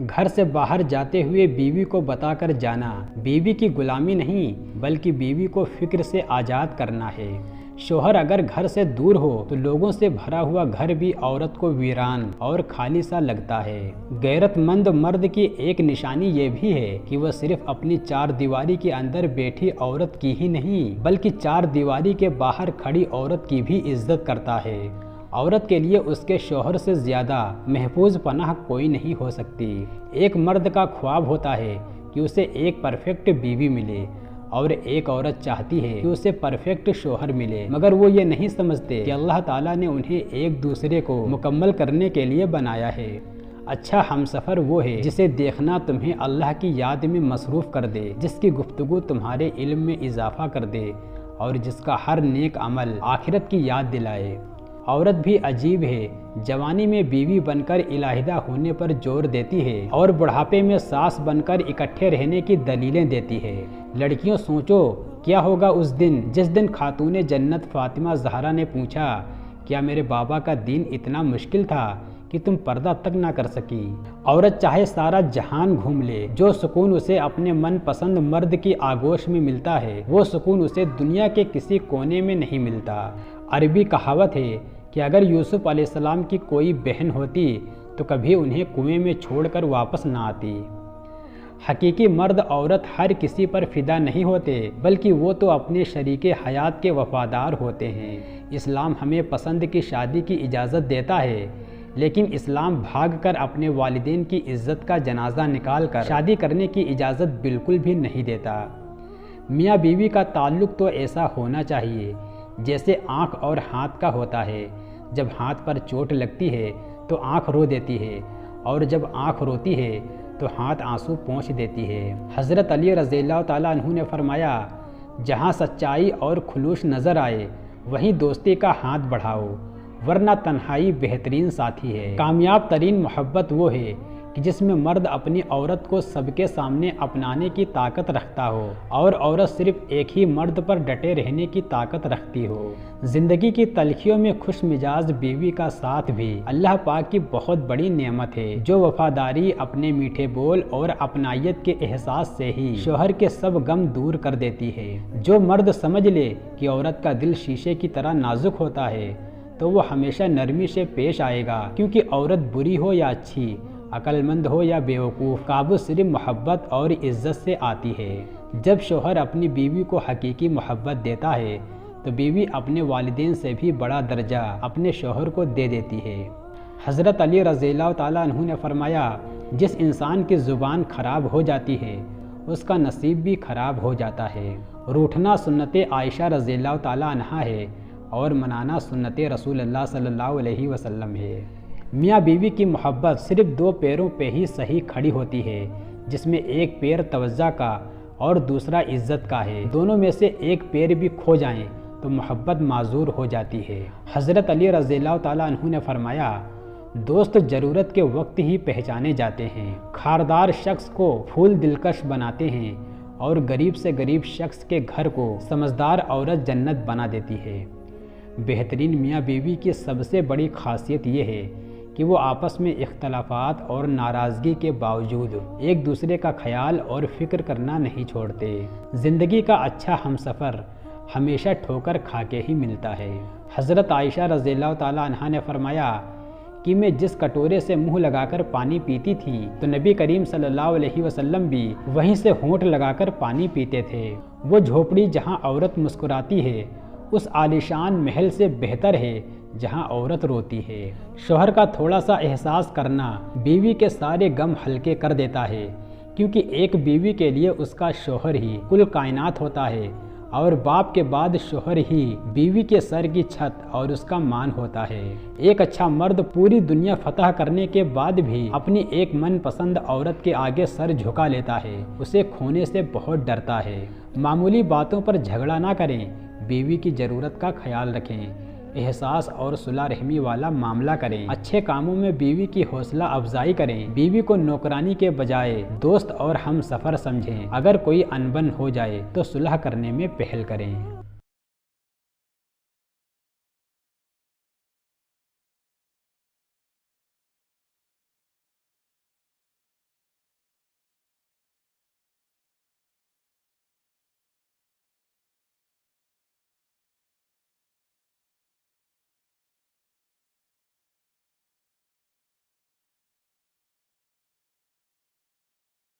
گھر سے باہر جاتے ہوئے بیوی کو بتا کر جانا بیوی کی غلامی نہیں بلکہ بیوی کو فکر سے آزاد کرنا ہے۔ شوہر اگر گھر سے دور ہو تو لوگوں سے بھرا ہوا گھر بھی عورت کو ویران اور خالی سا لگتا ہے۔ غیرت مند مرد کی ایک نشانی یہ بھی ہے کہ وہ صرف اپنی چار دیواری کے اندر بیٹھی عورت کی ہی نہیں بلکہ چار دیواری کے باہر کھڑی عورت کی بھی عزت کرتا ہے۔ عورت کے لیے اس کے شوہر سے زیادہ محفوظ پناہ کوئی نہیں ہو سکتی۔ ایک مرد کا خواب ہوتا ہے کہ اسے ایک پرفیکٹ بیوی ملے اور ایک عورت چاہتی ہے کہ اسے پرفیکٹ شوہر ملے، مگر وہ یہ نہیں سمجھتے کہ اللہ تعالیٰ نے انہیں ایک دوسرے کو مکمل کرنے کے لیے بنایا ہے۔ اچھا ہمسفر وہ ہے جسے دیکھنا تمہیں اللہ کی یاد میں مصروف کر دے، جس کی گفتگو تمہارے علم میں اضافہ کر دے اور جس کا ہر نیک عمل آخرت کی یاد دلائے۔ عورت بھی عجیب ہے، جوانی میں بیوی بن کر علیحدہ ہونے پر زور دیتی ہے اور بڑھاپے میں ساس بن کر اکٹھے رہنے کی دلیلیں دیتی ہے۔ لڑکیوں سوچو کیا ہوگا اس دن جس دن خاتون جنت فاطمہ زہرا نے پوچھا، کیا میرے بابا کا دین اتنا مشکل تھا کہ تم پردہ تک نہ کر سکی؟ عورت چاہے سارا جہان گھوم لے، جو سکون اسے اپنے من پسند مرد کی آغوش میں ملتا ہے وہ سکون اسے دنیا کے کسی کونے میں نہیں ملتا۔ عربی کہاوت ہے کہ اگر یوسف علیہ السلام کی کوئی بہن ہوتی تو کبھی انہیں کنویں میں چھوڑ کر واپس نہ آتی۔ حقیقی مرد عورت ہر کسی پر فدا نہیں ہوتے بلکہ وہ تو اپنے شریک حیات کے وفادار ہوتے ہیں۔ اسلام ہمیں پسند کی شادی کی اجازت دیتا ہے، لیکن اسلام بھاگ کر اپنے والدین کی عزت کا جنازہ نکال کر شادی کرنے کی اجازت بالکل بھی نہیں دیتا۔ میاں بیوی کا تعلق تو ایسا ہونا چاہیے جیسے آنکھ اور ہاتھ کا ہوتا ہے۔ جب ہاتھ پر چوٹ لگتی ہے تو آنکھ رو دیتی ہے اور جب آنکھ روتی ہے تو ہاتھ آنسو پونچھ دیتی ہے۔ حضرت علی رضی اللہ تعالیٰ عنہ نے فرمایا، جہاں سچائی اور خلوص نظر آئے وہیں دوستی کا ہاتھ بڑھاؤ، ورنہ تنہائی بہترین ساتھی ہے۔ کامیاب ترین محبت وہ ہے کہ جس میں مرد اپنی عورت کو سب کے سامنے اپنانے کی طاقت رکھتا ہو اور عورت صرف ایک ہی مرد پر ڈٹے رہنے کی طاقت رکھتی ہو۔ زندگی کی تلخیوں میں خوش مزاج بیوی کا ساتھ بھی اللہ پاک کی بہت بڑی نعمت ہے، جو وفاداری، اپنے میٹھے بول اور اپنائیت کے احساس سے ہی شوہر کے سب غم دور کر دیتی ہے۔ جو مرد سمجھ لے کہ عورت کا دل شیشے کی طرح نازک ہوتا ہے تو وہ ہمیشہ نرمی سے پیش آئے گا، کیونکہ عورت بری ہو یا اچھی، عقل مند ہو یا بیوقوف، قابو صرف محبت اور عزت سے آتی ہے۔ جب شوہر اپنی بیوی کو حقیقی محبت دیتا ہے تو بیوی اپنے والدین سے بھی بڑا درجہ اپنے شوہر کو دے دیتی ہے۔ حضرت علی رضی اللہ تعالیٰ عنہ نے فرمایا، جس انسان کی زبان خراب ہو جاتی ہے اس کا نصیب بھی خراب ہو جاتا ہے۔ روٹھنا سنت عائشہ رضی اللہ تعالیٰ عنہا ہے اور منانا سنت رسول اللہ صلی اللہ علیہ وسلم ہے۔ میاں بیوی کی محبت صرف دو پیروں پہ ہی صحیح کھڑی ہوتی ہے، جس میں ایک پیر توجہ کا اور دوسرا عزت کا ہے۔ دونوں میں سے ایک پیر بھی کھو جائیں تو محبت معذور ہو جاتی ہے۔ حضرت علی رضی اللہ تعالیٰ عنہ نے فرمایا، دوست ضرورت کے وقت ہی پہچانے جاتے ہیں۔ خاردار شخص کو پھول دلکش بناتے ہیں اور غریب سے غریب شخص کے گھر کو سمجھدار عورت جنت بنا دیتی ہے۔ بہترین میاں بیوی کی سب سے بڑی خاصیت یہ ہے کہ وہ آپس میں اختلافات اور ناراضگی کے باوجود ایک دوسرے کا خیال اور فکر کرنا نہیں چھوڑتے۔ زندگی کا اچھا ہمسفر ہمیشہ ٹھوکر کھا کے ہی ملتا ہے۔ حضرت عائشہ رضی اللہ تعالیٰ عنہا نے فرمایا کہ میں جس کٹورے سے منہ لگا کر پانی پیتی تھی تو نبی کریم صلی اللہ علیہ وسلم بھی وہیں سے ہونٹ لگا کر پانی پیتے تھے۔ وہ جھوپڑی جہاں عورت مسکراتی ہے اس عالیشان محل سے بہتر ہے جہاں عورت روتی ہے۔ شوہر کا تھوڑا سا احساس کرنا بیوی کے سارے غم ہلکے کر دیتا ہے، کیونکہ ایک بیوی کے لیے اس کا شوہر ہی کل کائنات ہوتا ہے اور باپ کے بعد شوہر ہی بیوی کے سر کی چھت اور اس کا مان ہوتا ہے۔ ایک اچھا مرد پوری دنیا فتح کرنے کے بعد بھی اپنی ایک من پسند عورت کے آگے سر جھکا لیتا ہے، اسے کھونے سے بہت ڈرتا ہے۔ معمولی باتوں پر جھگڑا نہ کریں، بیوی کی ضرورت کا خیال رکھیں، احساس اور صلح رحمی والا معاملہ کریں، اچھے کاموں میں بیوی کی حوصلہ افزائی کریں، بیوی کو نوکرانی کے بجائے دوست اور ہم سفر سمجھیں، اگر کوئی انبن ہو جائے تو صلح کرنے میں پہل کریں۔